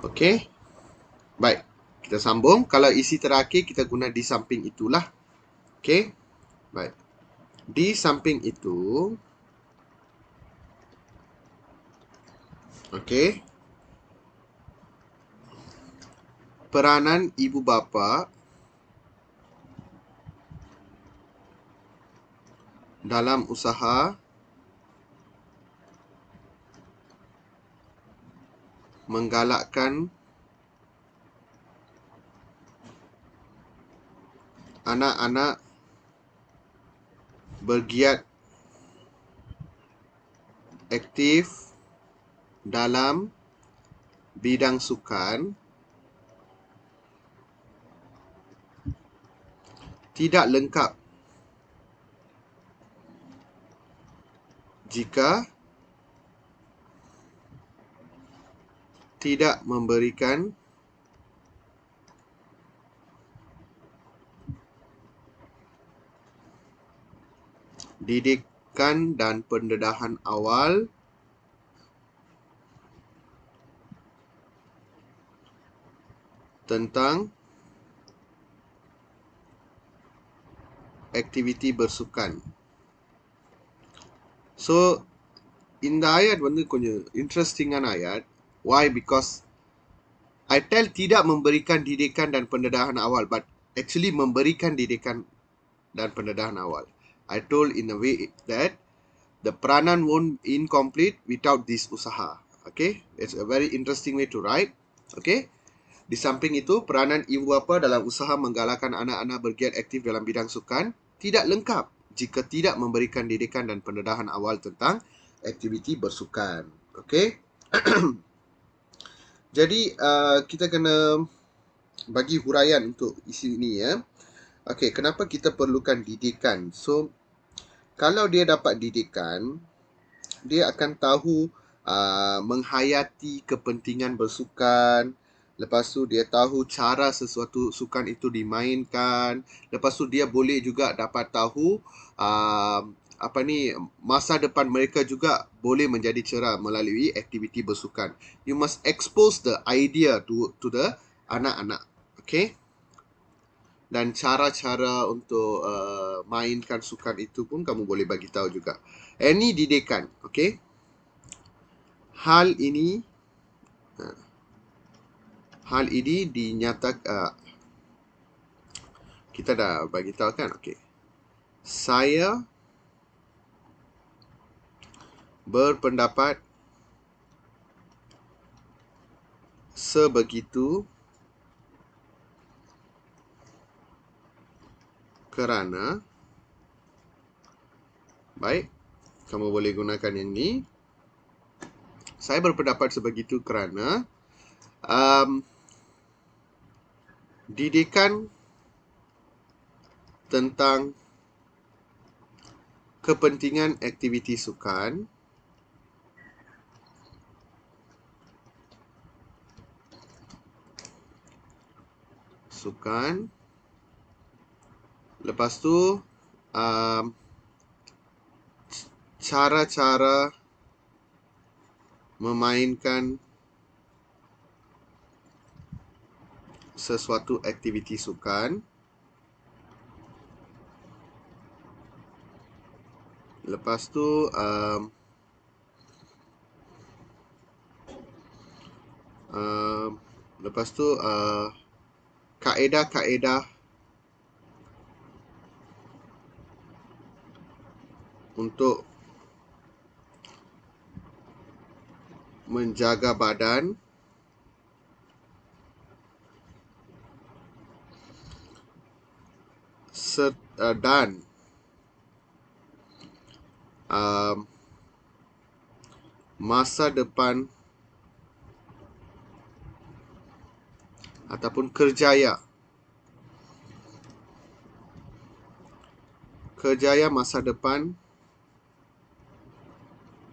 Okey. Baik. Kita sambung. Kalau isi terakhir kita guna di samping itulah. Okey. Baik. Di samping itu, okey, peranan ibu bapa dalam usaha menggalakkan anak-anak bergiat aktif dalam bidang sukan tidak lengkap jika tidak memberikan didikan dan pendedahan awal tentang aktiviti bersukan. So, இந்த ayat வந்து கொஞ்சம் இன்ட்ரெஸ்டிங்கான ayat. Why? Because I tell tidak memberikan didikan dan pendedahan awal, but actually memberikan didikan dan pendedahan awal. I told in a way that the peranan won't incomplete without this usaha. Okay, it's a very interesting way to write. Okay, di samping itu peranan ibu bapa dalam usaha menggalakkan anak-anak bergiat aktif dalam bidang sukan tidak lengkap jika tidak memberikan didikan dan pendedahan awal tentang aktiviti bersukan. Okay. Jadi kita kena bagi huraian untuk isi ini ya. Okey, kenapa kita perlukan didikan? So, kalau dia dapat didikan, dia akan tahu menghayati kepentingan bersukan. Lepas tu dia tahu cara sesuatu sukan itu dimainkan. Lepas tu dia boleh juga dapat tahu masa depan mereka juga boleh menjadi cerah melalui aktiviti bersukan. You must expose the idea to the anak-anak. Okay? Dan cara-cara untuk mainkan sukan itu pun kamu boleh bagi tahu juga. Ini didikan, okey? Hal ini dinyatakan kita dah bagi tahu kan, okey. Saya berpendapat sebegitu kerana baik, kamu boleh gunakan yang ni. Saya berpendapat sebegitu kerana didikan tentang kepentingan aktiviti sukan lepas tu cara-cara memainkan sesuatu aktiviti sukan. Lepas tu kaedah-kaedah untuk menjaga badan dan masa depan ataupun kerjaya masa depan,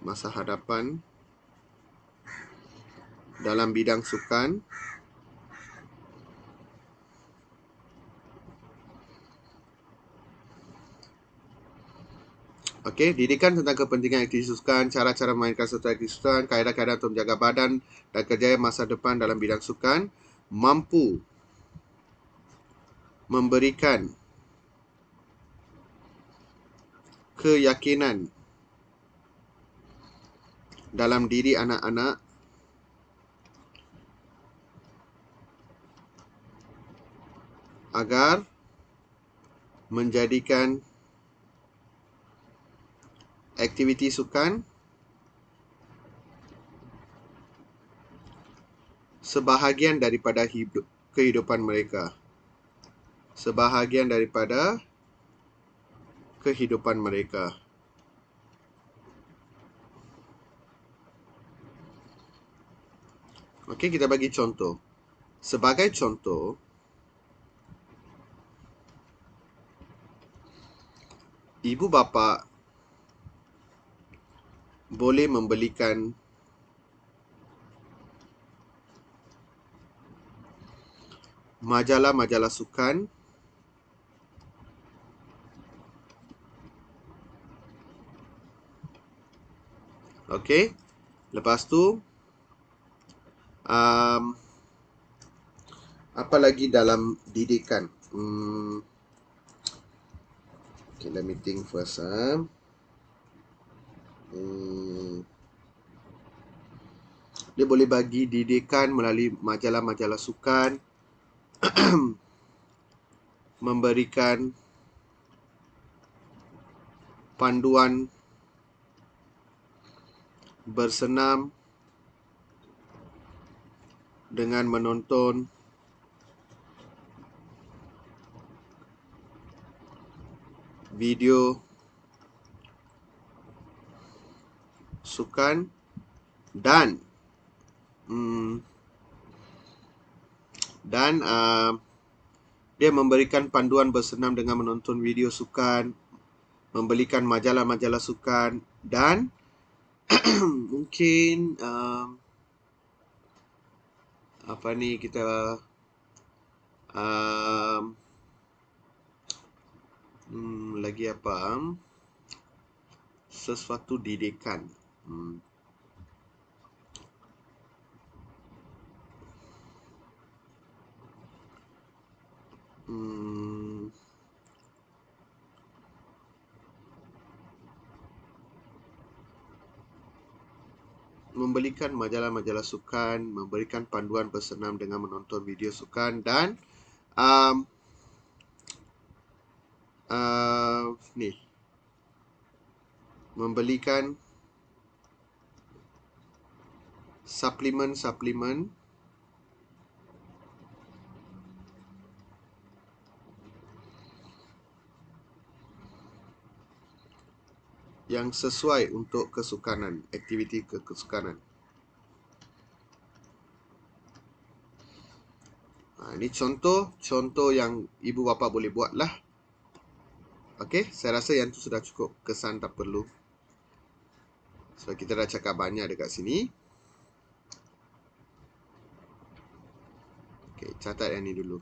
masa hadapan dalam bidang sukan Okey, didikan tentang kepentingan aktiviti sukan, cara-cara memainkan serta aktiviti sukan, kaedah-kaedah untuk menjaga badan dan kerjaya masa depan dalam bidang sukan, mampu memberikan keyakinan dalam diri anak-anak agar menjadikan aktiviti sukan sebahagian daripada kehidupan mereka. Sebahagian daripada kehidupan mereka. Okey, kita bagi contoh. Sebagai contoh, ibu bapa boleh membelikan majalah-majalah sukan okey. Lepas tu apa lagi dalam didikan? Okay, let me think first. Dia boleh bagi didikan melalui majalah-majalah sukan, memberikan panduan bersenam dengan menonton video sukan dan dia memberikan panduan bersenam dengan menonton video sukan, membelikan majalah-majalah sukan dan mungkin apa ni kita lagi apa? Sesuatu didikan. Membelikan majalah-majalah sukan, memberikan panduan bersenam dengan menonton video sukan dan membelikan suplemen-suplemen yang sesuai untuk kesukanan, aktiviti kesukanan. Ini contoh yang ibu bapa boleh buat lah. Okey, saya rasa yang tu sudah cukup kesan, tak perlu. So, kita dah cakap banyak dekat sini. Okey, catat yang ni dulu.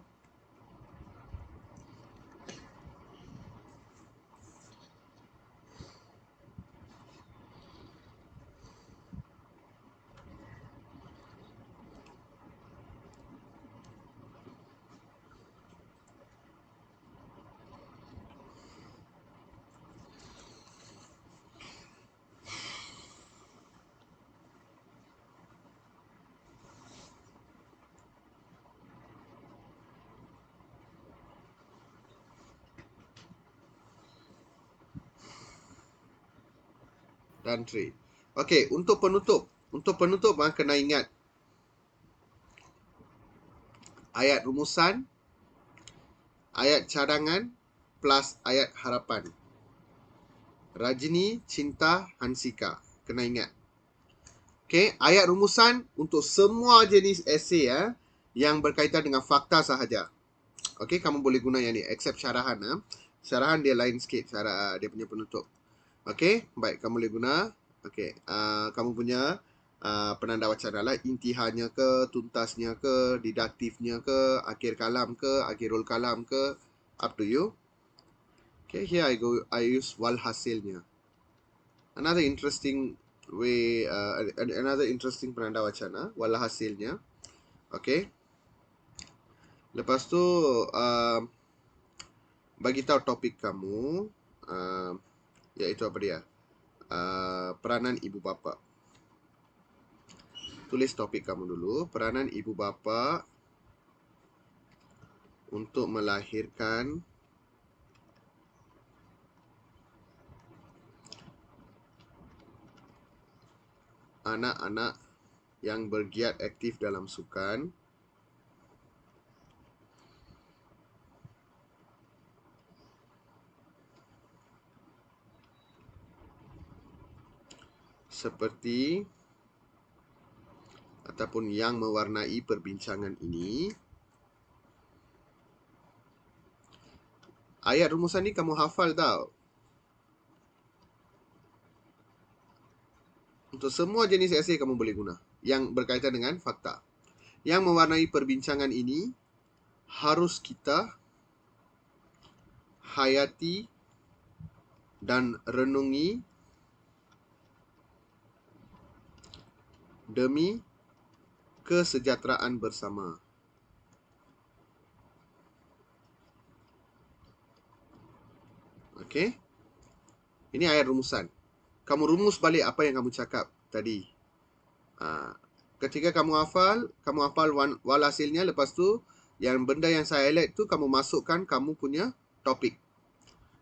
Dan trade. Okey, untuk penutup kena ingat ayat rumusan, ayat cadangan plus ayat harapan. Rajini, Cinta, Hansika. Kena ingat. Okey, ayat rumusan untuk semua jenis esei yang berkaitan dengan fakta sahaja. Okey, kamu boleh guna yang ni, except syarahan. Syarahan dia lain sikit cara dia punya penutup. Okey, baik, kamu boleh guna. Okey, kamu punya penanda wacana lah, intihanya ke, tuntasnya ke, didaktifnya ke, akhir kalam ke, akhirul kalam ke, up to you. Okay, here I use walhasilnya. Another interesting way, another interesting penanda wacana, walhasilnya. Okay. Lepas tu, bagi tahu topik kamu, iaitu apa dia? Peranan ibu bapa. Tulis topik kamu dulu. Peranan ibu bapa untuk melahirkan anak-anak yang bergiat aktif dalam sukan seperti ataupun yang mewarnai perbincangan ini. Ayat rumusan ni kamu hafal tau. Untuk semua jenis esei kamu boleh guna yang berkaitan dengan fakta. Yang mewarnai perbincangan ini harus kita hayati dan renungi demi kesejahteraan bersama. Okey? Ini ayat rumusan. Kamu rumus balik apa yang kamu cakap tadi. Ketika kamu hafal walhasilnya, lepas tu yang benda yang saya highlight tu kamu masukkan kamu punya topik.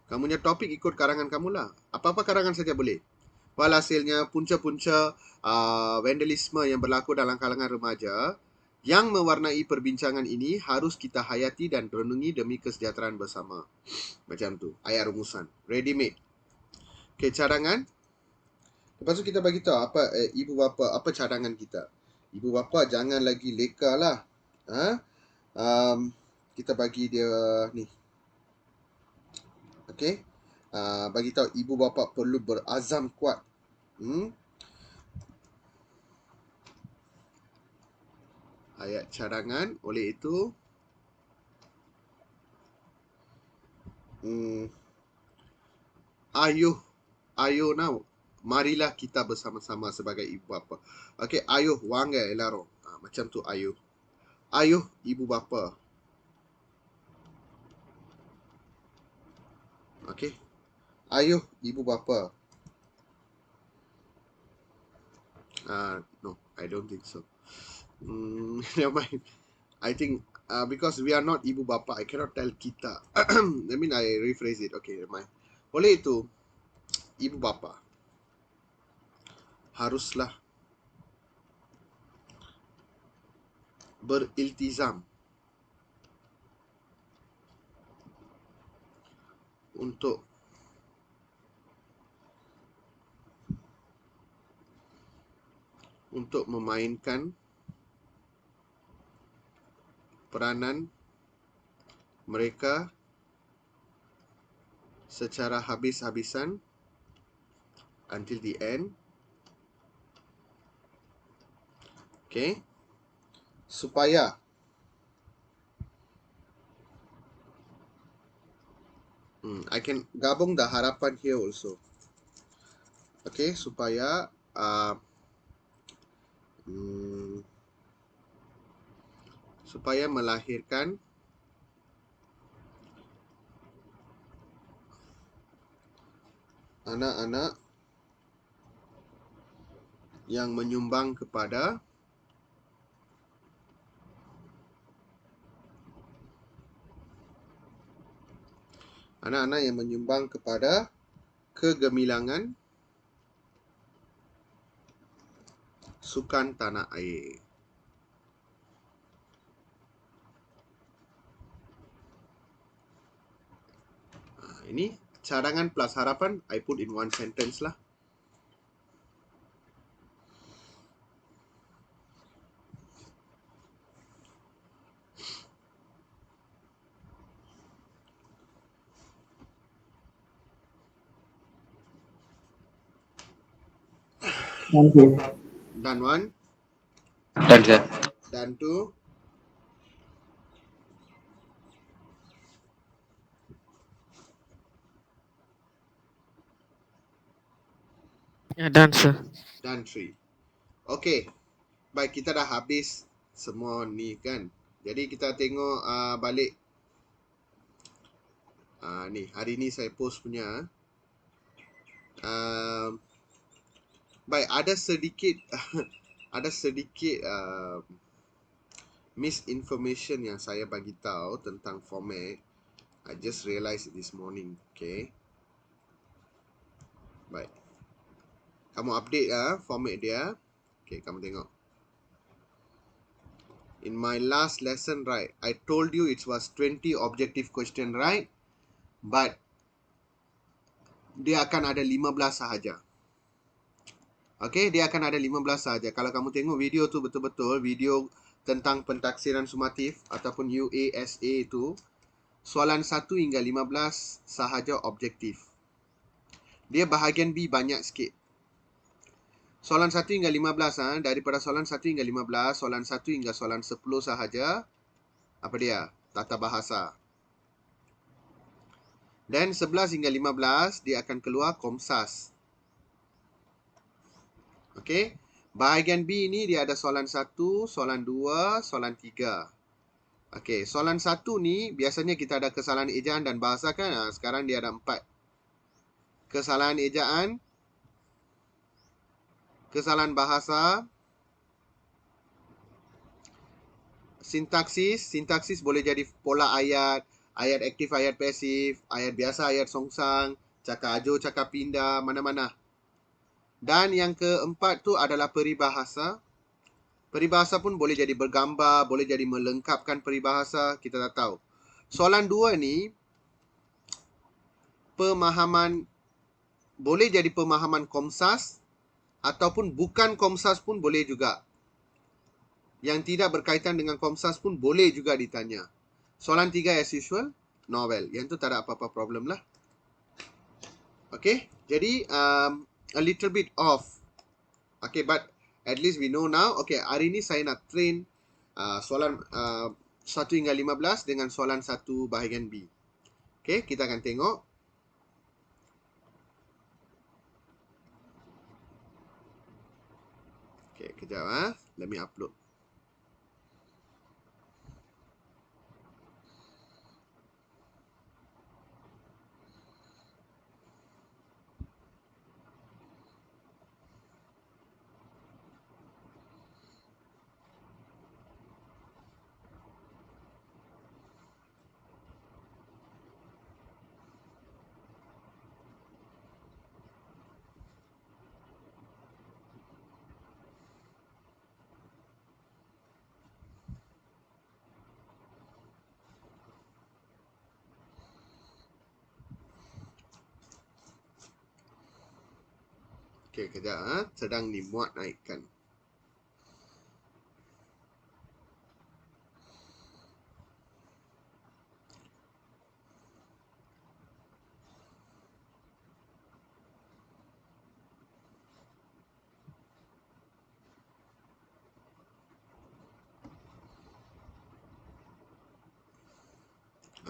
Kamu punya topik ikut karangan kamu lah. Apa-apa karangan saja boleh. Walhasilnya punca-punca vandalisme yang berlaku dalam kalangan remaja yang mewarnai perbincangan ini harus kita hayati dan renungi demi kesejahteraan bersama. Macam tu. Ayat rumusan. Ready made. Okay, cadangan. Lepas tu kita bagi tahu apa ibu bapa, apa cadangan kita. Ibu bapa jangan lagi leka lah. Kita bagi dia ni. Okey. Bagi tahu ibu bapa perlu berazam kuat. Ayat cadangan. Oleh itu, ayuh now. Marilah kita bersama-sama sebagai ibu bapa. Okey, ayuh wang elaro. Macam tu ayuh. Ayuh ibu bapa. Okey. Ayuh ibu bapa. No, I don't think so. Never mind. I think because we are not ibu bapa, I cannot tell kita. I mean, I rephrase it. Okay, never mind. Oleh itu, ibu bapa haruslah beriltizam untuk memainkan peranan mereka secara habis-habisan until the end. Okay. Supaya I can gabung the harapan here also. Okay, supaya supaya melahirkan anak-anak yang menyumbang kepada kegemilangan sukan tanah air. Ini cadangan plus harapan I put in one sentence lah. Thank you. Done one. Done, sir. Done two. Ya, done, sir. Dan 3. Okay. Baik, kita dah habis semua ni kan. Jadi kita tengok balik. Ni, hari ni saya post punya. Baik, ada sedikit ada sedikit misinformation yang saya bagi tahu tentang format. I just realised this morning. Okay. Baik. Kamu update format dia. Okay, kamu tengok. In my last lesson, right, I told you it was 20 objective question, right? But dia akan ada 15 sahaja. Okay, dia akan ada 15 sahaja. Kalau kamu tengok video tu betul-betul, video tentang pentaksiran sumatif ataupun UASA itu, soalan 1 hingga 15 sahaja objektif. Dia bahagian B banyak sikit. Soalan 1 hingga 15, daripada soalan 1 hingga 15, soalan 1 hingga soalan 10 sahaja, apa dia? Tata bahasa. Dan 11 hingga 15, dia akan keluar Komsas. Okey. Bahagian B ni dia ada soalan 1, soalan 2, soalan 3. Okey, soalan 1 ni biasanya kita ada kesalahan ejaan dan bahasa kan? Sekarang dia ada 4. Kesalahan ejaan, kesalahan bahasa, sintaksis boleh jadi pola ayat, ayat aktif, ayat pasif, ayat biasa, ayat songsang, cakap ajo, cakap pindah, mana-mana. Dan yang keempat tu adalah peribahasa. Peribahasa pun boleh jadi bergambar, boleh jadi melengkapkan peribahasa, kita tak tahu. Soalan 2 ni, pemahaman, boleh jadi pemahaman Komsas, ataupun bukan Komsas pun boleh juga. Yang tidak berkaitan dengan Komsas pun boleh juga ditanya. Soalan 3 as usual, novel. Yang tu tak ada apa-apa problem lah. Okay, jadi a little bit off. Okay, but at least we know now. Okay, hari ni saya nak train soalan 1 hingga 15 dengan soalan 1 bahagian B. Okay, kita akan tengok. Okay, kejap let me upload. Okay, kejap sedang dimuat naikkan.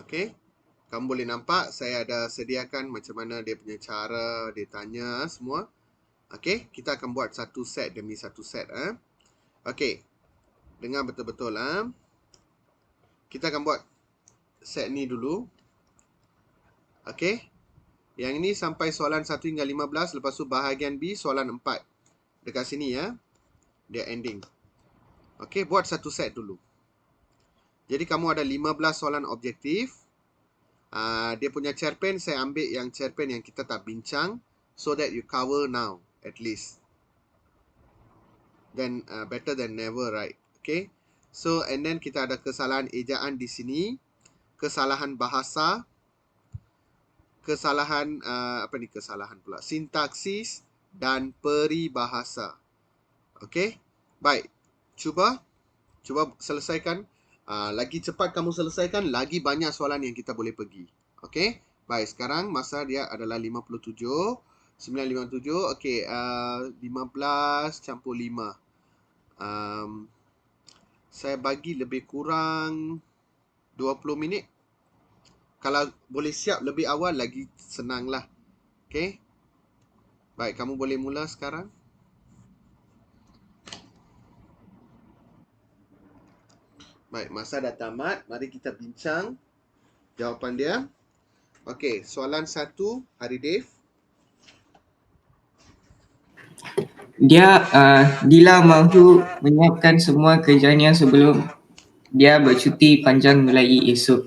Okay, kamu boleh nampak saya ada sediakan macam mana dia punya cara dia tanya semua. Okay, kita akan buat satu set demi satu set. Okay, dengar betul-betul. Kita akan buat set ni dulu. Okay, yang ini sampai soalan 1 hingga 15. Lepas tu bahagian B soalan 4. Dekat sini dia ending. Okay, buat satu set dulu. Jadi kamu ada 15 soalan objektif. Dia punya cerpen saya ambil yang cerpen yang kita tak bincang, so that you cover now at least. Then better than never, right? Okay. So and then kita ada kesalahan ejaan di sini, kesalahan bahasa, kesalahan kesalahan pula sintaksis dan peribahasa. Okay. Baik. Cuba selesaikan. Lagi cepat kamu selesaikan, lagi banyak soalan yang kita boleh pergi. Okay. Baik, sekarang masa dia adalah 57. 957. Okay. 15 campur 5. Saya bagi lebih kurang 20 minit. Kalau boleh siap lebih awal lagi senang lah. Okay. Baik, kamu boleh mula sekarang. Baik, masa dah tamat. Mari kita bincang jawapan dia. Okey, soalan 1, Hari Dev. Dila mahu menyiapkan semua kerjanya sebelum dia bercuti panjang mulai esok.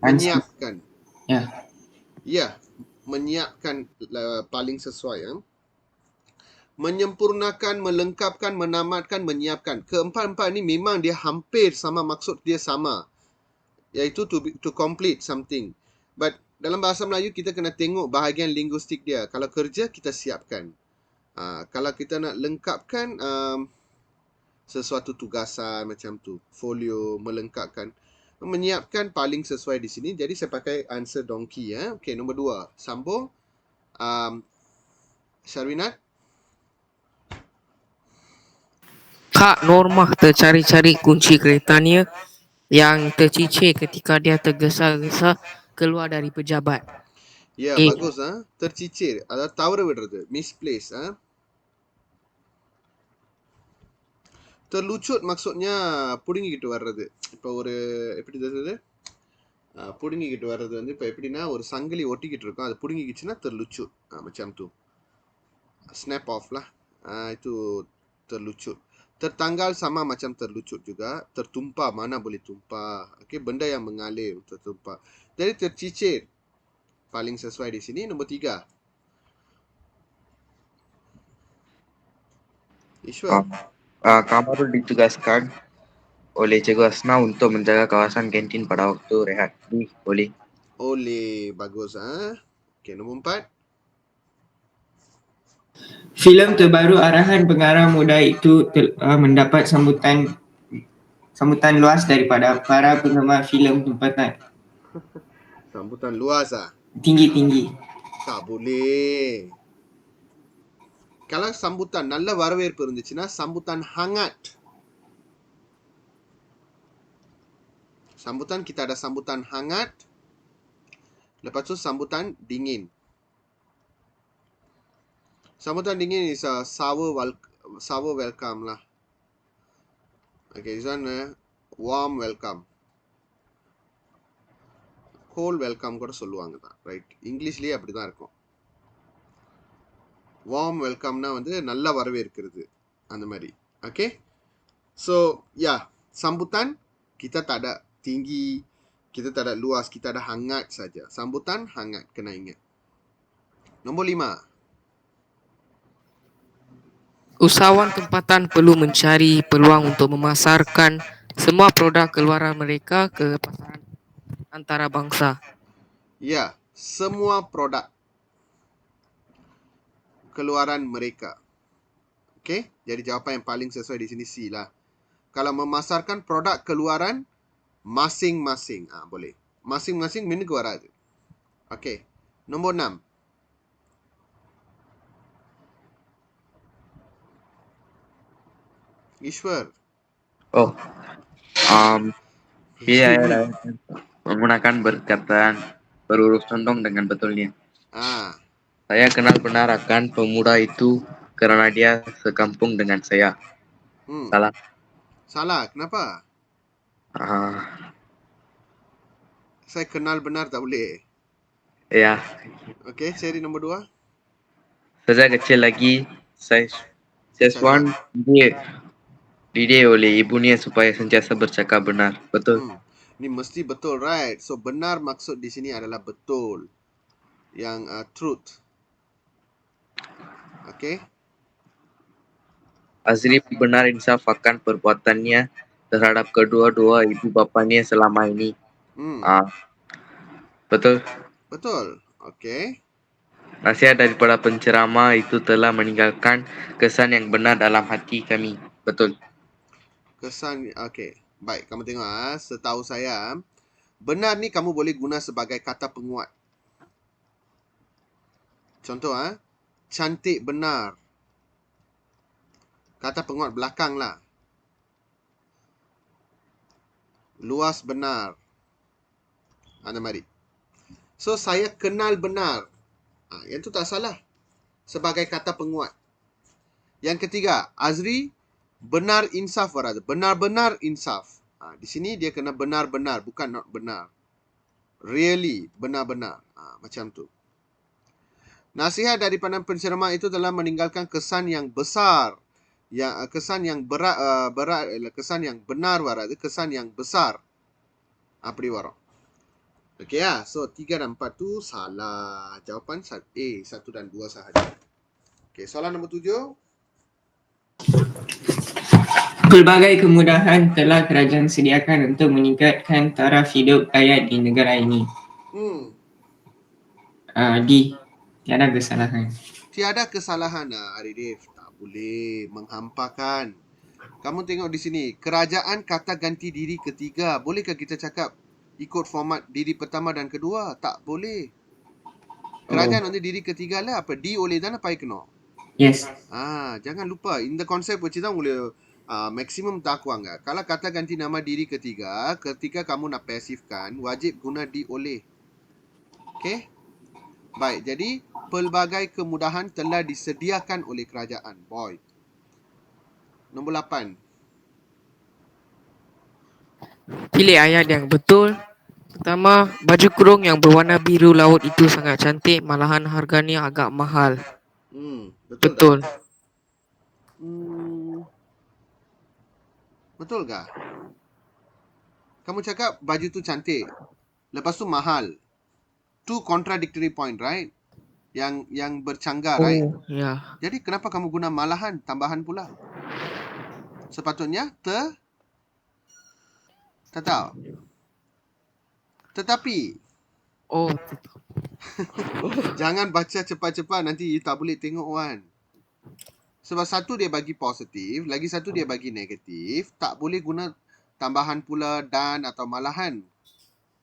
Menyiapkan. Ya. Ya, menyiapkan paling sesuai ya. Menyempurnakan, melengkapkan, menamatkan, menyiapkan. Keempat-empat ni memang dia hampir sama, maksud dia sama. Iaitu to complete something. But dalam bahasa Melayu kita kena tengok bahagian linguistik dia. Kalau kerja kita siapkan. Kalau kita nak lengkapkan sesuatu tugasan macam tu, folio, melengkapkan, menyiapkan paling sesuai di sini. Jadi saya pakai answer donkey ya. Okey, nombor 2. Sambung. Syarwinat. Kak Normah tercari-cari kunci keretanya yang tercicir ketika dia tergesa-gesa keluar dari pejabat. Ya, A. bagus tercicir. Ada தவற விடுறது. Misplace terlucut maksudnya புடுங்கிக்கிட்டு வர்றது. இப்போ ஒரு எப்படி சொல்றது? புடுங்கிக்கிட்டு வர்றது வந்து இப்போ எப்படின்னா ஒரு சங்கிலி ஒட்டிக்கிட்டு இருக்கும். அது புடுங்கிக்கிச்சுன்னா terlucut. Macam tu. Snap off lah. Itu terlucut. Tertanggal sama macam terlucut juga. Tertumpah, mana boleh tumpah. Okey, benda yang mengalir tertumpah. Jadi tercicir. Paling sesuai di sini. Nombor 3. Ishwar. Kamarul ditugaskan oleh Cikgu Asna untuk menjaga kawasan kantin pada waktu rehat. Boleh. Oleh. Bagus Okey, nombor 4. Filem terbaru arahan pengarah muda itu mendapat sambutan luas daripada para penggemar filem tempatan. Sambutan luas Tinggi-tinggi. Tak boleh. Kalau sambutan நல்ல வரவேற்பு இருந்துச்சுன்னா sambutan hangat. Sambutan kita ada sambutan hangat. Lepas tu sambutan dingin. Sambutan dingin is a sour welcome lah. Okay, this one warm welcome. Cold welcome கூட சொல்லுவாங்க தான். Right. இங்கிலீஷ்லயே அப்படிதான் இருக்கும். Warm welcomeனா வந்து நல்ல வரவேற்கிறது. அந்த மாதிரி. Okay. So, yeah. Sambutan kita tak ada tinggi, kita tak ada luas, kita ada hangat saja. Sambutan hangat, kena ingat. Nombor 5. Usahawan tempatan perlu mencari peluang untuk memasarkan semua produk keluaran mereka ke pasaran antarabangsa. Ya, semua produk keluaran mereka. Okey, jadi jawapan yang paling sesuai di sini C lah. Kalau memasarkan produk keluaran masing-masing, boleh. Masing-masing minum வராது. Okey, nombor 6. Ishwar. Dia menggunakan berkatan berurus condong dengan betulnya. Saya kenal benar akan pemuda itu karena dia sekampung dengan saya. Salah. Salah, kenapa? Ah, Saya kenal benar tak boleh. ya. Okey, seri nombor 2. Sejak kecil lagi, Seswan dididik oleh ibunya supaya sentiasa bercakap benar. Betul. Ni mesti betul, right? So, benar maksud di sini adalah betul. Yang truth. Okey. Azri benar insaf akan perbuatannya terhadap kedua-dua ibu bapanya selama ini. Betul. Betul. Okey. Nasihat daripada penceramah itu telah meninggalkan kesan yang benar dalam hati kami. Betul. Kesan, okey. Baik, kamu tengok setahu saya, benar ni kamu boleh guna sebagai kata penguat. Contoh cantik benar. Kata penguat belakang lah. Luas benar. Anda mari. So, saya kenal benar. Yang tu tak salah. sebagai kata penguat. Yang ketiga, Azri benar insaf warada. Benar-benar insaf. Di sini dia kena benar-benar, bukan not benar. Really, benar-benar. Macam tu. Nasihat dari pandang penceramah itu telah meninggalkan kesan yang besar. Kesan yang kesan yang benar warada. Kesan yang besar. Apri warok. Okey ya. So 3 dan 4 tu salah. Jawapan A 1 dan 2 sahaja. Okey, soalan nombor 7. Pelbagai kemudahan telah kerajaan sediakan untuk meningkatkan taraf hidup rakyat di negara ini. Tiada kesalahan. Tiada kesalahan. Arif, tak boleh menghampakan. Kamu tengok di sini. Kerajaan kata ganti diri ketiga. Bolehkah kita cakap ikut format diri pertama dan kedua? Tak boleh. Kerajaan nanti diri ketiga lah. Apa? Di oleh dan apa kena? Yes. Jangan lupa. In the concept kita boleh maksimum tak kuang. Kalau kata ganti nama diri ketiga, ketika kamu nak pasifkan, wajib guna di oleh. Okay? Baik, jadi pelbagai kemudahan telah disediakan oleh kerajaan. Boy. Nombor 8. Pilih ayat yang betul. Pertama, baju kurung yang berwarna biru laut itu sangat cantik, malahan harganya agak mahal. Betul. Tak? Betul kah? Kamu cakap baju tu cantik. Lepas tu mahal. Two contradictory point, right? Yang bercanggah, right? Ya. Jadi kenapa kamu guna malahan, tambahan pula? Sepatutnya tetapi. Jangan baca cepat-cepat, nanti you tak boleh tengok Wan. Sebab satu dia bagi positif, lagi satu dia bagi negatif. Tak boleh guna tambahan pula dan atau malahan.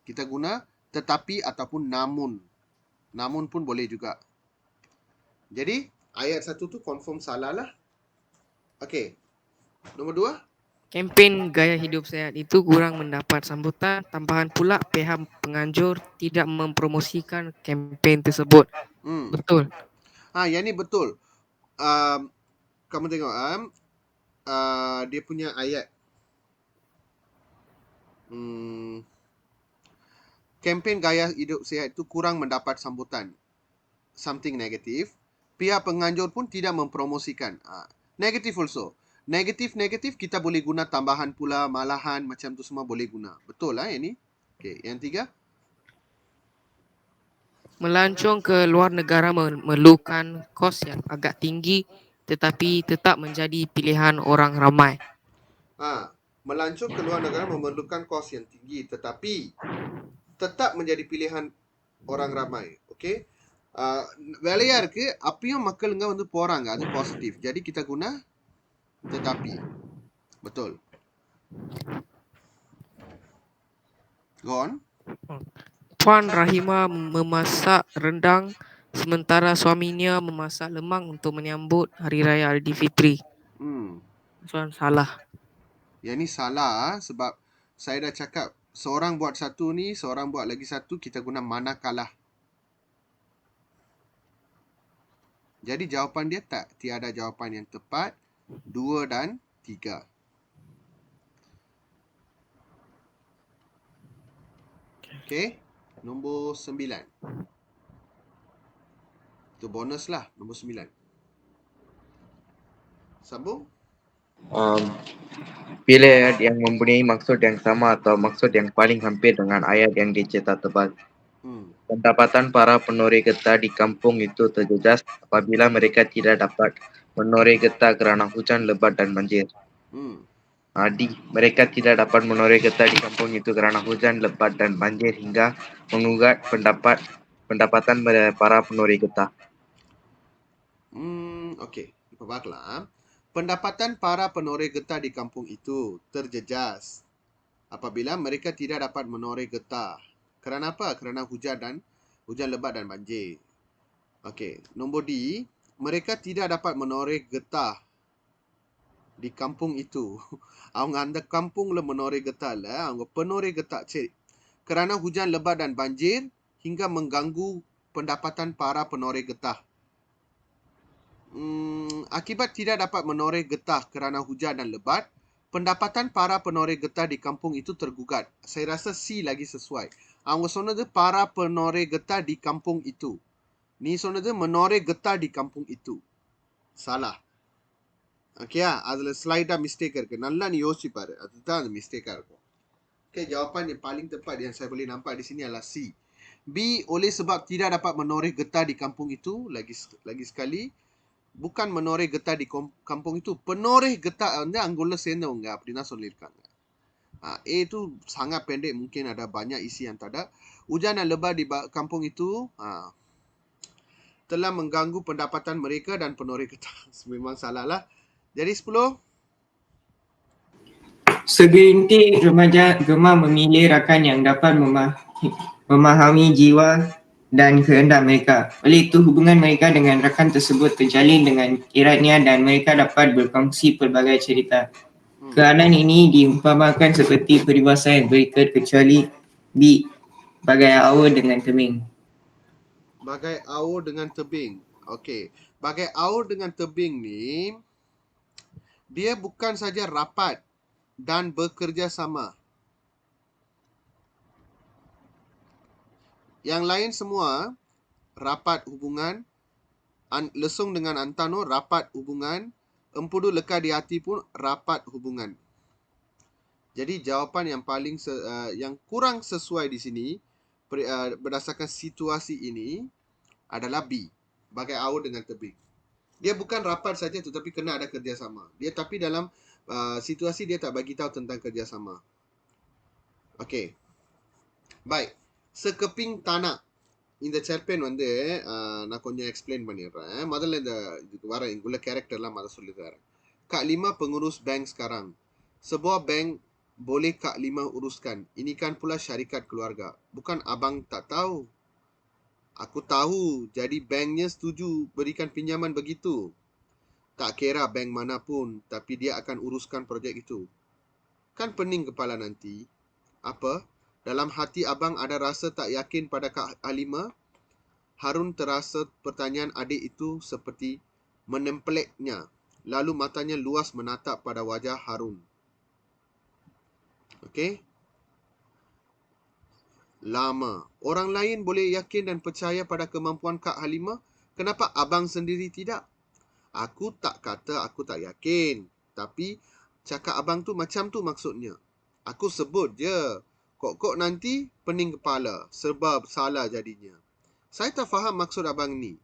Kita guna tetapi ataupun namun. Namun pun boleh juga. Jadi ayat 1 tu confirm salah lah. Okey. Nombor 2. Kempen gaya hidup sehat itu kurang mendapat sambutan. Tambahan pula pihak penganjur tidak mempromosikan kempen tersebut. Betul. Yang ni betul. Kamu tengok dia punya ayat. Kempen gaya hidup sehat itu kurang mendapat sambutan. Something negative. Pihak penganjur pun tidak mempromosikan. Negative also. Negatif kita boleh guna tambahan pula, malahan, macam tu semua boleh guna. Betul lah yang ni. Okey, yang 3. Melancong ke luar negara memerlukan kos yang agak tinggi tetapi tetap menjadi pilihan orang ramai. Melancong ke luar negara memerlukan kos yang tinggi tetapi tetap menjadi pilihan orang ramai. Okey. வேலையா இருக்கு அப்பயும் மக்களுங்க வந்து போறாங்க அது positive. Jadi kita guna tetapi. Betul. Go on. Puan Rahima memasak rendang sementara suaminya memasak lemang untuk menyambut Hari Raya Aidilfitri. Soalan salah. Yang ni salah sebab saya dah cakap seorang buat satu ni, seorang buat lagi satu, kita guna manakala. Jadi jawapan dia tiada jawapan yang tepat. 2 dan 3. Okey. Nombor 9. Itu bonus lah. Nombor 9. Sambung. Pilih ayat yang mempunyai maksud yang sama atau maksud yang paling hampir dengan ayat yang dicetak tebal. Pendapatan para penoreh getah di kampung itu terjejas apabila mereka tidak dapat menoreh getah kerana hujan lebat dan banjir. Mereka tidak dapat menoreh getah di kampung itu kerana hujan lebat dan banjir hingga mengugat pendapatan para penoreh getah. Okey, perbaklah. Pendapatan para penoreh getah di kampung itu terjejas apabila mereka tidak dapat menoreh getah. Kerana apa? Kerana hujan lebat dan banjir. Okey, nombor D, mereka tidak dapat menoreh getah di kampung itu. அவங்க அந்த kampungல menoreh getah lah, அவங்க penoreh getah kerana hujan lebat dan banjir hingga mengganggu pendapatan para penoreh getah. Akibat tidak dapat menoreh getah kerana hujan dan lebat, pendapatan para penoreh getah di kampung itu tergugat. Saya rasa C lagi sesuai. அவங்க சொன்னது para penoreh getah di kampung itu. நீ சொன்னது menoreh getah di kampung itu. Salah. ஓகேயா, அதில் ஸ்லைட்டாக மிஸ்டேக் இருக்குது. நல்லா நீ யோசிச்சு பாரு, அதுதான் அது மிஸ்டேக்காக இருக்கும். Okay, jawapan yang paling tepat yang saya boleh nampak di sini adalah C. B, oleh sebab tidak dapat menoreh getah di kampung itu. Lagi sekali, bukan menoreh getah di kampung itu. Penoreh getah வந்து அங்குள்ள சேர்ந்தவங்க அப்படின்னா சொல்லியிருக்காங்க. A itu sangat pendek, mungkin ada banyak isi yang tak ada. Hujan dan lebat di kampung itu telah mengganggu pendapatan mereka dan penoreh getah. Memang salah lah. Jadi 10. Segelintir remaja gemar memilih rakan yang dapat memahami jiwa dan kehendak mereka. Oleh itu, hubungan mereka dengan rakan tersebut terjalin dengan eratnya dan mereka dapat berkongsi pelbagai cerita. Keadaan ini diumpamakan seperti peribahasa yang berikat kecuali B, bagai aur dengan tebing. Bagai aur dengan tebing. Okey. Bagai aur dengan tebing ni, dia bukan saja rapat dan bekerja sama. Yang lain semua rapat hubungan, lesung dengan antano rapat hubungan, empudu lekat di hati pun rapat hubungan. Jadi jawapan yang paling yang kurang sesuai di sini berdasarkan situasi ini adalah B, bagai aur dengan tebing. Dia bukan rapat saja tetapi kena ada kerjasama. Dia tapi dalam situasi dia tak bagi tahu tentang kerjasama. Okey. Baik. Sekeping tanah. இந்த செர்பேன் வந்து நான் கொஞ்சம் எக்ஸ்பிளைன் பண்ணிடுறேன். முதல்ல இதுக்கு வர இங்குள்ள கேரக்டர்லாம் அதை சொல்லி தரேன். Kak Lima pengurus bank sekarang. Sebuah bank boleh Kak Lima uruskan. Ini kan pula syarikat keluarga. Bukan abang tak tahu. Aku tahu. Jadi banknya setuju berikan pinjaman begitu. Tak kira bank manapun. Tapi dia akan uruskan projek itu. Kan pening kepala nanti. Apa? Dalam hati abang ada rasa tak yakin pada Kak Halimah. Harun terasa pertanyaan adik itu seperti menempeleknya. Lalu matanya luas menatap pada wajah Harun. Okey? Lama. Orang lain boleh yakin dan percaya pada kemampuan Kak Halimah. Kenapa abang sendiri tidak? Aku tak kata aku tak yakin. Tapi cakap abang tu macam tu maksudnya. Aku sebut je. Kok nanti pening kepala. Sebab salah jadinya. Saya tak faham maksud abang ni.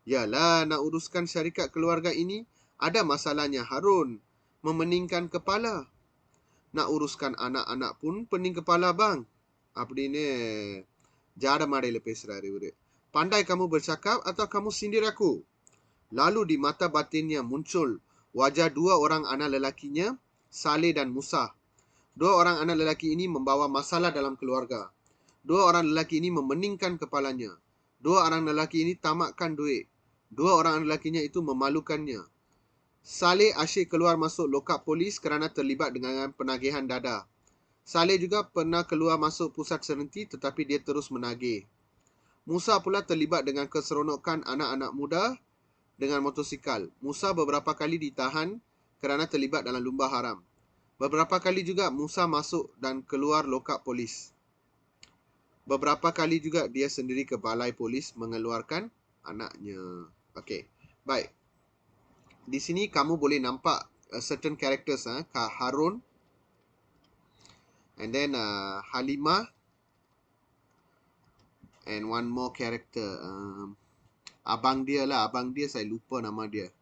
Yalah, nak uruskan syarikat keluarga ini, ada masalahnya Harun. Memeningkan kepala. Nak uruskan anak-anak pun pening kepala bang. அப்படின்னு ஜாட மாடையில பேசுறாரு இவரு. Pandai kamu bercakap atau kamu sindir aku? Lalu di mata batinnya muncul wajah dua orang anak lelakinya, Saleh dan Musa. Dua orang anak lelaki ini membawa masalah dalam keluarga. Dua orang lelaki ini memeningkan kepalanya. Dua orang lelaki ini tamakkan duit. Dua orang lelakinya itu memalukannya. Saleh asyik keluar masuk lokap polis kerana terlibat dengan penagihan dada. Saleh juga pernah keluar masuk pusat serenti tetapi dia terus menagih. Musa pula terlibat dengan keseronokan anak-anak muda dengan motosikal. Musa beberapa kali ditahan kerana terlibat dalam lumba haram. Beberapa kali juga Musa masuk dan keluar lokap polis. Beberapa kali juga dia sendiri ke balai polis mengeluarkan anaknya. Okey, baik. Di sini kamu boleh nampak certain characters, Kak Harun, and then Halimah, and one more character. Abang dia lah, abang dia saya lupa nama dia.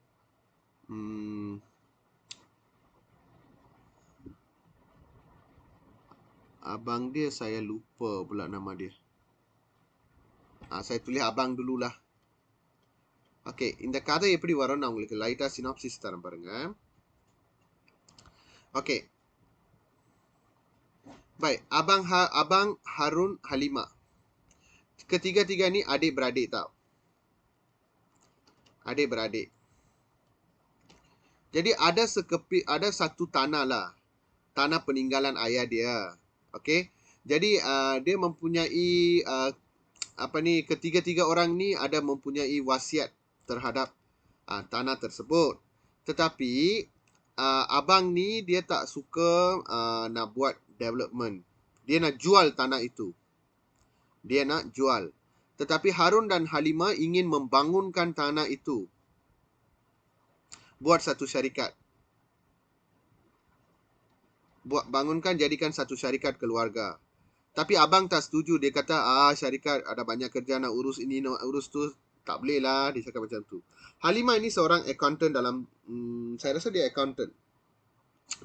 Abang dia saya lupa pula nama dia. Saya tulis abang dululah. Okay, இந்த கதை எப்படி வரும் நான் உங்களுக்கு லைட்டாக சினாப்சிஸ் தரேன் பாருங்க. Okay, baik. Abang Harun Halimah. Ketiga-tiga ni adik-beradik tau. Adik-beradik. Jadi ada satu tanah lah. Tanah peninggalan ayah dia. Okey. Jadi dia mempunyai ketiga-tiga orang ni ada mempunyai wasiat terhadap tanah tersebut. Tetapi abang ni dia tak suka nak buat development. Dia nak jual tanah itu. Dia nak jual. Tetapi Harun dan Halimah ingin membangunkan tanah itu. Buat satu syarikat. Bangunkan, jadikan satu syarikat keluarga. Tapi abang tak setuju. Dia kata, syarikat ada banyak kerja, nak urus ini, nak urus tu. Tak boleh lah, dia cakap macam tu. Halimah ini seorang accountant dalam, saya rasa dia accountant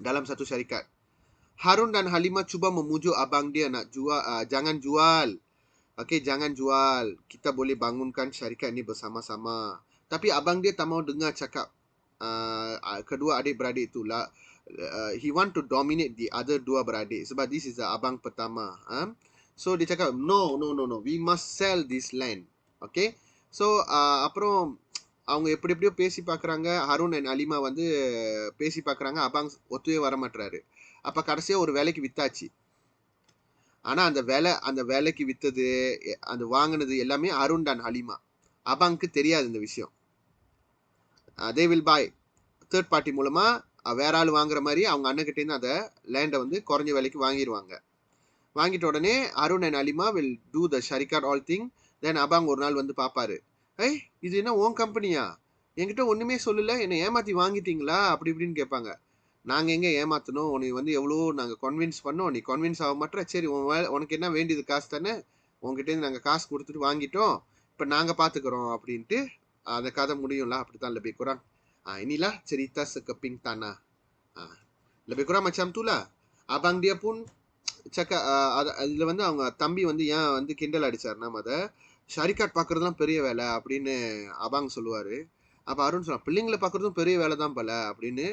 dalam satu syarikat. Harun dan Halimah cuba memujuk abang dia nak jual, jangan jual. Okey, jangan jual. Kita boleh bangunkan syarikat ni bersama-sama. Tapi abang dia tak mau dengar cakap kedua adik-beradik itulah. He want to dominate the other dua beradik. Sebab this is the abang pertama. So, dia cakap, no. We must sell this land. Okay. So, அப்புறம் அவங்க எப்படியோ பேசி பார்க்குறாங்க. ஹருண் அண்ட் அலிமா வந்து பேசி பார்க்குறாங்க. அபாங் ஒத்துவே வரமாட்டுறாரு. அப்போ கடைசியாக ஒரு வேலைக்கு வித்தாச்சு. ஆனால் அந்த வேலைக்கு வித்தது, அந்த வாங்கினது எல்லாமே அருண் அண்ட் ஹலிமா. அபாங்க்கு தெரியாது இந்த விஷயம். They will bye third party மூலமாக வேற ஆள் வாங்குற மாதிரி அவங்க அண்ணன்கிட்டேருந்து அந்த லேண்டை வந்து குறைஞ்ச விலைக்கு வாங்கிடுவாங்க. வாங்கிட்ட உடனே அருண் அண்ட் அலிமா வில் டூ த ஷரிகாட் ஆல் திங். தென் அபாங் ஒரு நாள் வந்து பார்ப்பாரு. இது என்ன உன் கம்பெனியா? என்கிட்ட ஒன்றுமே சொல்லலை, என்னை ஏமாற்றி வாங்கிட்டீங்களா அப்படி இப்படின்னு கேட்பாங்க. நாங்கள் எங்கே ஏமாற்றணும், உன்னை வந்து எவ்வளோ நாங்கள் கன்வின்ஸ் பண்ணோம், நீ கன்வின்ஸ் ஆக மாட்டேற. சரி, உனக்கு என்ன வேண்டியது காசு தானே, உங்ககிட்டேருந்து நாங்கள் காசு கொடுத்துட்டு வாங்கிட்டோம், இப்போ நாங்கள் பார்த்துக்குறோம் அப்படின்ட்டு அந்த கதை முடியும்ல. அப்படி தான் lebih kurang. Inilah cerita sekeping tanah. Lebih kurang macam tu lah. Abang dia pun cakap, அதில் வந்து அவங்க தம்பி வந்து ஏன் வந்து கிண்டல் அடிச்சாருன்னா, ஷரிகாட் பார்க்குறதுலாம் பெரிய வேலை அப்படின்னு அபாங் சொல்லுவார். அப்போ அருண் சொல்லுவார், பிள்ளைங்களை பார்க்குறதும் பெரிய வேலை தான் போல அப்படின்னு.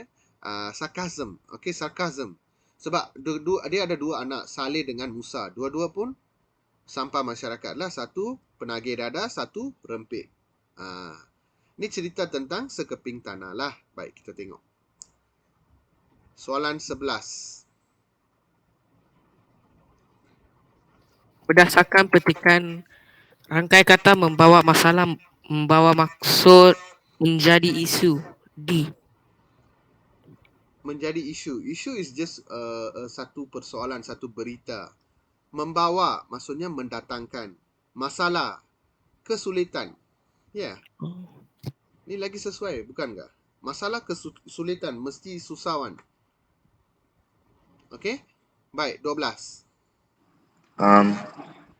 Sarkasm. Okay, sarkasm. Sebab dia ada dua anak, Saleh dengan Musa. Dua-dua pun sampah masyarakat lah. Satu penagih dada, satu rempit. Ini cerita tentang sekeping tanah lah. Baik, kita tengok. Soalan 11. Berdasarkan petikan, rangkai kata membawa masalah, membawa maksud, menjadi isu. D. Menjadi isu. Isu is just satu persoalan, satu berita. Membawa maksudnya mendatangkan. Masalah, kesulitan. Ya. Ni lagi sesuai, bukan ke? Masalah kesulitan, mesti susawan. Okey? Baik, 12.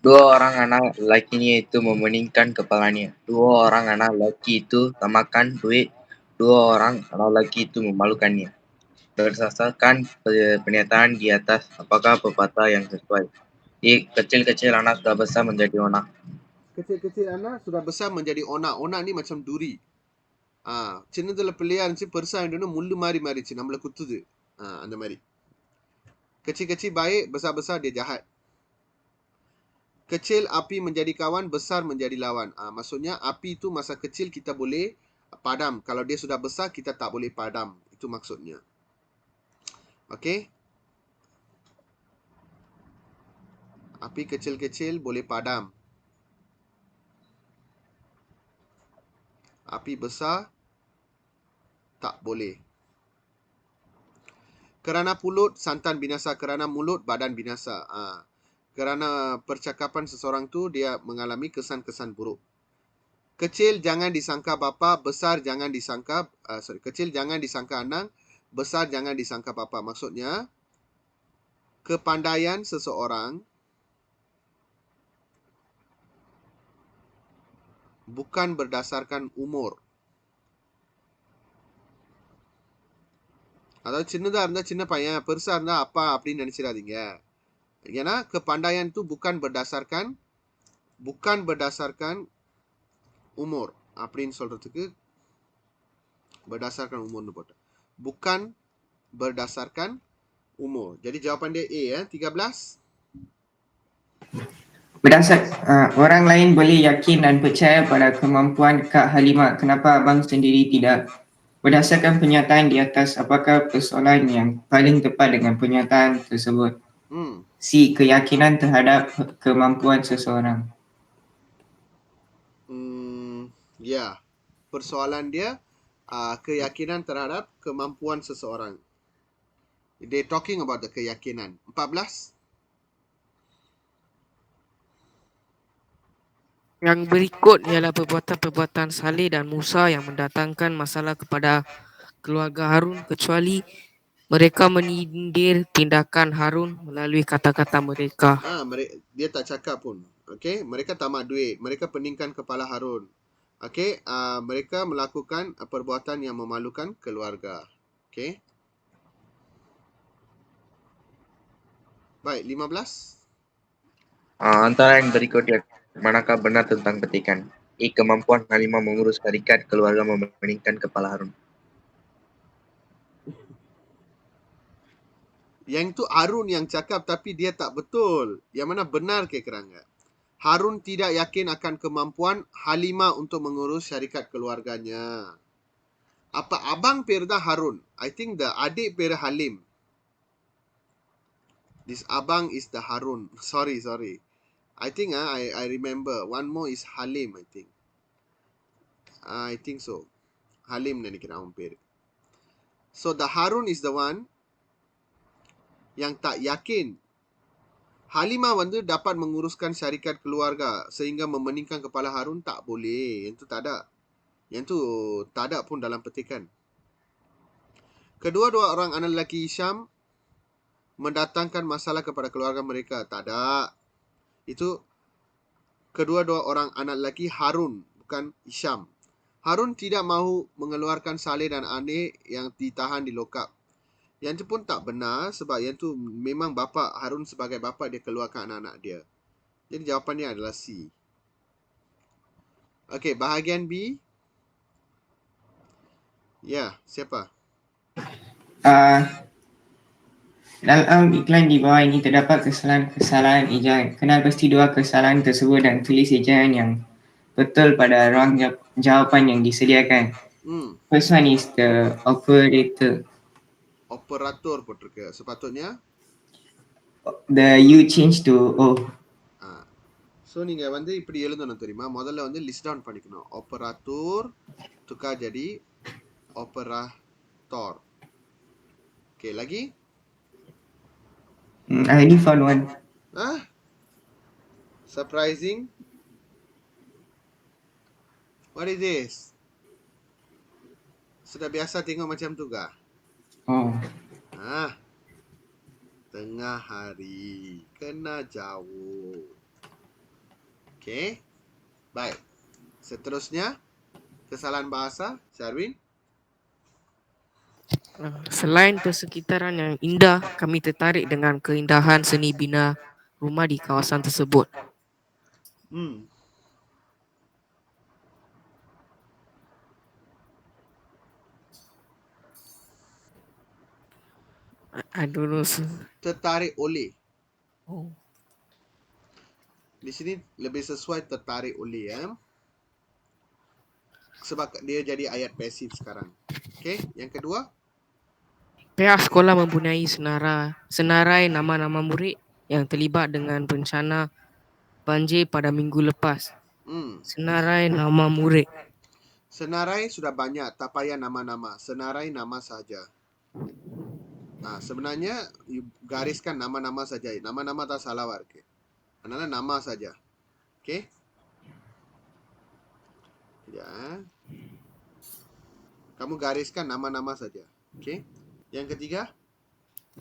Dua orang anak lakinya itu memeningkan kepalanya. Dua orang anak laki itu tak duit. Dua orang anak laki itu memalukannya. Berdasarkan pernyataan di atas, apakah pepatah yang sesuai? Kecil-kecil anak sudah besar menjadi onak. Kecil-kecil anak sudah besar menjadi onak. Onak ni macam duri. சின்னதுல பிள்ளையா இருந்துச்சு, பெருசா ஆயிட்டோன்னு முள்ளு மாதிரி மாறிச்சு, நம்மளை குத்துது. அந்த மாதிரி. Kecil-kecil baik, besar-besar dia jahat. Kecil api menjadi kawan, besar menjadi lawan. Maksudnya api itu masa kecil kita boleh padam. Kalau dia sudah besar, kita tak boleh padam. Itu maksudnya. Okey? Api kecil-kecil boleh padam. Api besar tak boleh. Kerana pulut santan binasa, kerana mulut badan binasa. Kerana percakapan seseorang tu dia mengalami kesan-kesan buruk. Kecil jangan disangka bapa, besar jangan disangka kecil jangan disangka anak, besar jangan disangka bapa. Maksudnya kepandaian seseorang bukan berdasarkan umur. அதாவது சின்னதாக இருந்தால் சின்ன பையன், பெருசாக இருந்தால் அப்பா அப்படின்னு நினச்சிடாதீங்க. ஏன்னா kepandaian tu bukan berdasarkan umur. அப்படின்னு சொல்கிறதுக்கு berdasarkan umurன்னு போட்டேன். Bukan berdasarkan umur. Jadi jawapan dia A, 13. Orang lain boleh yakin dan percaya pada kemampuan Kak Halimah. Kenapa abang sendiri tidak? Berdasarkan pernyataan di atas, apakah persoalan yang paling tepat dengan pernyataan tersebut? C. Keyakinan terhadap kemampuan seseorang. Ya, persoalan dia keyakinan terhadap kemampuan seseorang. They talking about the keyakinan. 14. Yang berikut ialah perbuatan-perbuatan Saleh dan Musa yang mendatangkan masalah kepada keluarga Harun, kecuali mereka menyindir tindakan Harun melalui kata-kata mereka. Dia tak cakap pun. Okay, mereka tamak duit. Mereka peningkan kepala Harun. Okay, mereka melakukan perbuatan yang memalukan keluarga. Okay. Baik, 15. Antara yang berikut yang manakah benar tentang petikan? Kemampuan Halimah mengurus syarikat keluarga memeningkan kepala Harun. Yang itu Harun yang cakap tapi dia tak betul. Yang mana benar ke kerana? Harun tidak yakin akan kemampuan Halimah untuk mengurus syarikat keluarganya. Apa abang perda Harun? I think the adik perda Halim. This abang is the Harun. Sorry. I think I remember. One more is Halim, I think. I think so. Halim நினைக்கிறேன் அவன் பேரு. So the Harun is the one yang tak yakin Halimah dapat menguruskan syarikat keluarga sehingga memeningkan kepala Harun. Tak boleh. Yang tu tak ada. Yang tu tak ada pun dalam petikan. Kedua-dua orang anak lelaki Hisham mendatangkan masalah kepada keluarga mereka. Tak ada. Itu kedua-dua orang anak lelaki Harun, bukan Hisham. Harun tidak mahu mengeluarkan Saleh dan Aneh yang ditahan di lokap. Yang tu pun tak benar sebab yang tu memang bapa Harun sebagai bapa dia keluarkan anak-anak dia. Jadi jawapannya adalah C. Okey, bahagian B. Ya, siapa? Dalam iklan di bawah ini terdapat kesalahan ejaan. Kenal pasti dua kesalahan tersebut dan tulis ejaan yang betul pada ruang jawapan yang disediakan. First one is the operator. Operator போட்டிருக்கு. Sepatutnya the U change to O. So நீங்கள் இப்படி எழுதணும் தெரியுமா? முதல்ல list down பண்ணிக்கணும். Operator tukar jadi operator. Okay, lagi? I already found one. Surprising. What is this? Sudah biasa tengok macam tu kah? Oh. Tengah hari. Kena jauh. Okay. Baik. Seterusnya, kesalahan bahasa. Syarwin? Selain persekitaran yang indah, kami tertarik dengan keindahan seni bina rumah di kawasan tersebut. I don't know. Tertarik oleh. Oh. Di sini lebih sesuai tertarik oleh ya. Sebab dia jadi ayat pasif sekarang. Okay, yang kedua. Pihak sekolah mempunyai senarai nama-nama murid yang terlibat dengan bencana banjir pada minggu lepas. Senarai nama murid. Senarai sudah banyak, tak payah nama-nama. Senarai nama saja. Sebenarnya gariskan nama-nama saja. Nama-nama tak salah warga. Adalah nama saja. Okay. Ya. Kamu gariskan nama-nama saja. Okay. Yang ketiga.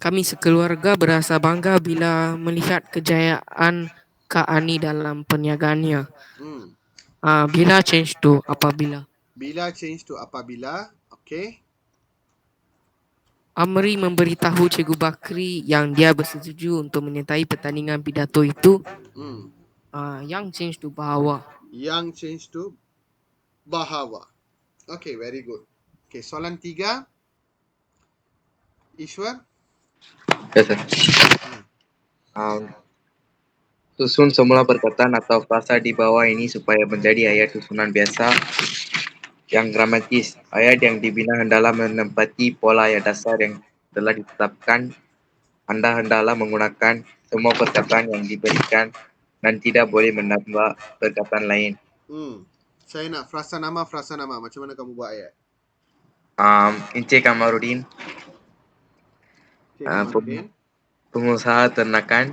Kami sekeluarga berasa bangga bila melihat kejayaan Kak Ani dalam perniagaannya. Bila change to apabila. Bila change to apabila. Okay. Amri memberitahu Cikgu Bakri yang dia bersetuju untuk menyertai pertandingan pidato itu. Yang change to bahawa. Yang change to bahawa. Okay, very good. Okay, soalan 3. Ishwar. Ya, sir. Susun semula perkataan atau frasa di bawah ini supaya menjadi ayat susunan biasa yang gramatis. Ayat yang dibina hendaklah menempati pola ayat dasar yang telah ditetapkan. Anda hendaklah menggunakan semua perkataan yang diberikan dan tidak boleh menambah perkataan lain. Saya nak frasa nama. Macam mana kamu buat ayat? Ince Kamarudin, Cik Kamarudin. pengusaha ternakan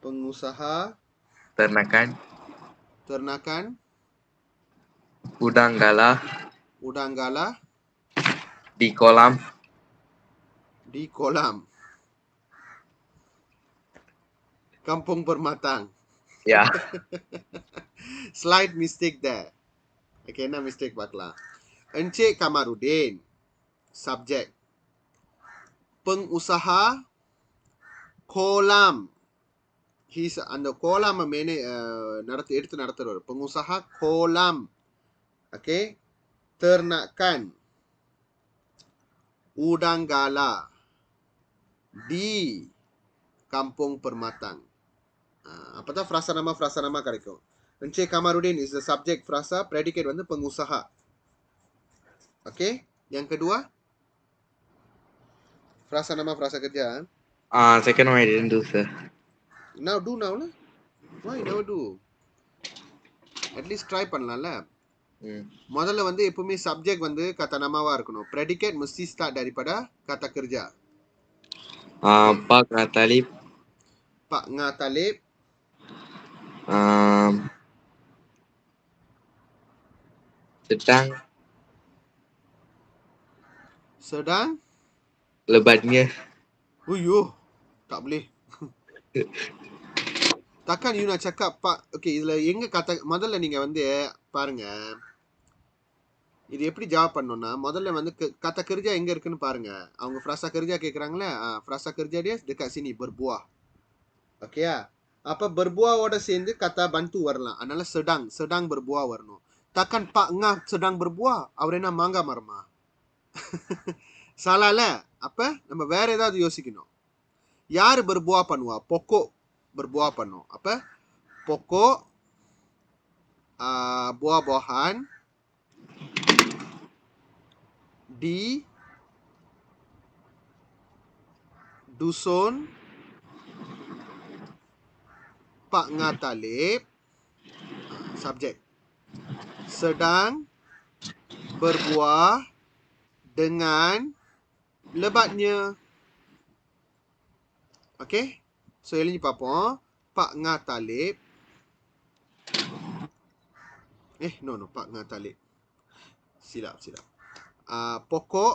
Pengusaha ternakan ternakan udang galah udang galah di kolam di kolam. Kampung Permatang. ya. Slight mistake there. Okay, na mistake bakla. Encik Kamarudin. Subject. Pengusaha kolam. அந்த கோலாம் மேனே எடுத்து நடத்துறவர் pengusaha kolam. Okay. Ternakan udang galah di Kampung Permatang. Apatah frasa nama கிடைக்கும். Encik Kamarudin is the subject frasa, predicate வந்து pengusaha. Okay. Yang kedua, frasa nama frasa kerja. Second one I didn't do, sir. Now do now lah. Why you never do? At least try பண்ணலாம்ல. முதல்ல வந்து எப்பவுமே சப்ஜெக்ட் வந்து kata namaவா இருக்கணும். Predicate mesti start daripada kata kerja. Pak Ngatalip, Pak Ngatalip, sedang lebatnya. Uyuh, tak boleh. Takkan you nak cakap Pak, okay, இதுல எங்க kata முதல்ல நீங்க வந்து பாருங்க. இது எப்படி ஜவாப் பண்ணணும்னா முதல்ல வந்து kata kerja எங்க இருக்குன்னு பாருங்க. அவங்க frasa kerja கேக்குறாங்களே, frasa kerja dia dekat sini berbuah. Okay ya. Apa berbuah சேர்ந்து kata bantu வரலாம். அதனால sedang berbuah வரணும். Takkan Pak Ngah sedang berbuah, அவர் என்ன மாங்காய் மரமா? சாலால. அப்ப நம்ம வேற ஏதாவது யோசிக்கணும். யார் berbuah பண்ணுவா? Pokok berbuah பண்ணும். அப்ப pokok buah-buahan di dusun Pak Ngatalip, subjek, sedang berbuah dengan lebatnya. Okay. So எழுதி பார்ப்போம். Pak Ngatalip. No, Pak Ngatalip. Silap. Pokok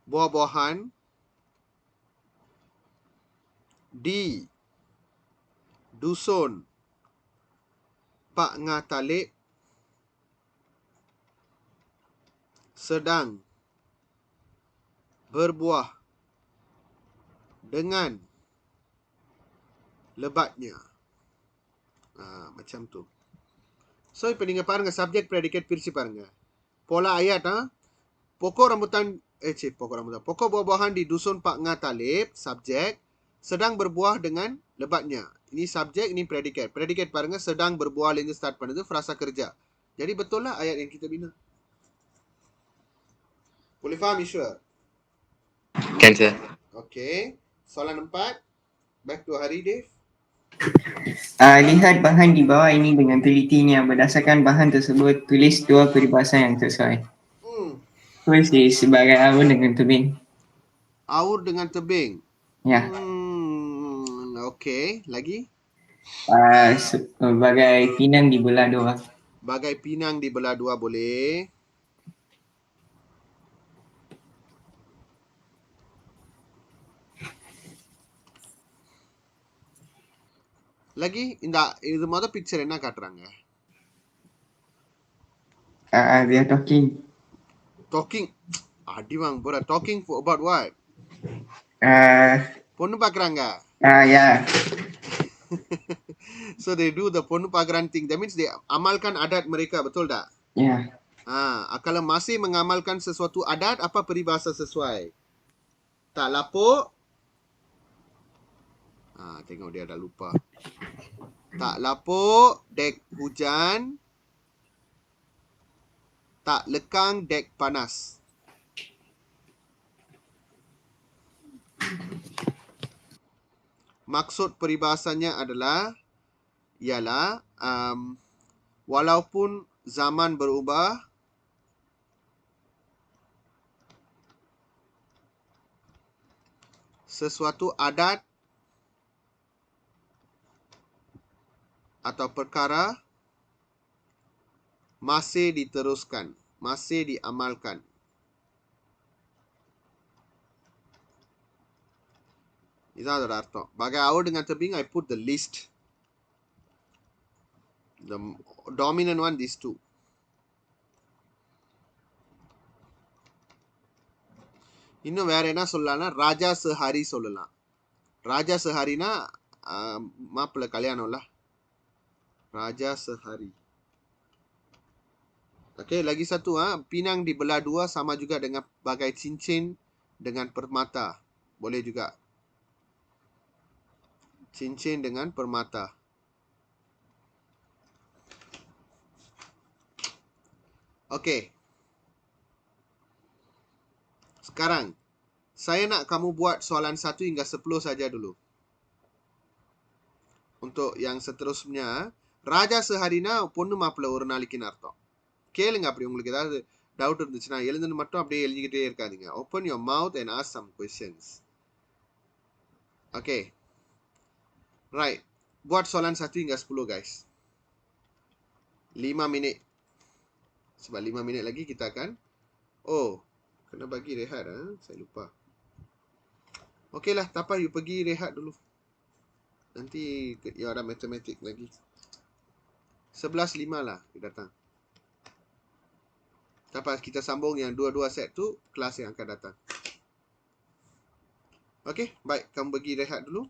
buah-buahan di dusun Pak Ngatalip sedang berbuah dengan lebatnya. Macam tu. So, இப்ப நீங்க பாருங்க subject predicate பிரிச்சு பாருங்க. Pola ayat pokok buah-buahan di dusun Pak Ngatalip, subjek, sedang berbuah dengan lebatnya. Ini subjek, ini predicate. Predicate பாருங்க sedang berbuah ini start பண்ணுது frasa kerja. Jadi betul lah ayat yang kita bina. Boleh faham Ishwar? Kan, sir. Okay. Soalan 4. Back to Hari, Dave. Lihat bahan di bawah ini dengan telitinya. Berdasarkan bahan tersebut, tulis dua peribahasa yang sesuai. Tulis sebagai aur dengan tebing. Aur dengan tebing. Ya. Okay. Lagi? Bagai pinang dibelah dua. Bagai pinang dibelah dua boleh. Lagi இது மொத பிக்சர் என்ன காட்டுறாங்க? They are talking. அடிவாங்க போற. Talking about what? பொண்ணு பாக்குறாங்க. Yeah. So they do the பொண்ணு பாக்குறான் thing. That means they amalkan adat mereka, betul tak? Yeah. Kalau masih mengamalkan sesuatu adat, apa peribahasa sesuai? Tak lapuk. Tengok dia dah lupa. Tak lapuk, dek hujan. Tak lekang, dek panas. Maksud peribahasanya ialah walaupun zaman berubah, sesuatu adat atau perkara masih diteruskan, masih diamalkan. இதான் அதோட அர்த்தம். Bagi awal dengan tebing, I put the least. The dominant one, these two. இன்னும் வேற என்ன சொல்லலாம்னா ராஜா சஹாரி சொல்லலாம். ராஜா சஹாரினா மாப்பிள்ளை கல்யாணம்ல. Raja Sehari. Okey, lagi satu pinang dibelah dua sama juga dengan bagai cincin dengan permata. Boleh juga. Cincin dengan permata. Okey. Sekarang saya nak kamu buat soalan 1 hingga 10 saja dulu. Untuk yang seterusnya, ராஜா சஹாரினா பொண்ணு மாப்பிள்ளை ஒரு நாளைக்குன்னு அர்த்தம். கேளுங்க, அப்படி உங்களுக்கு ஏதாவது டவுட் இருந்துச்சுன்னா எழுதுன்னு மட்டும் அப்படியே எழுதிக்கிட்டே இருக்காதீங்க. Open your mouth and ask some questions. Okay. Right. Buat soalan 1 hingga 10 guys. 5 minit. Sebab 5 minit lagi kita akan kena bagi rehat saya lupa. Okey lah, tak apa, you pergi rehat dulu. Nanti you ada matematik lagi. 11.05 lah you datang. Tak apa, kita sambung yang dua-dua set tu kelas yang akan datang. Okey, baik, kamu pergi rehat dulu.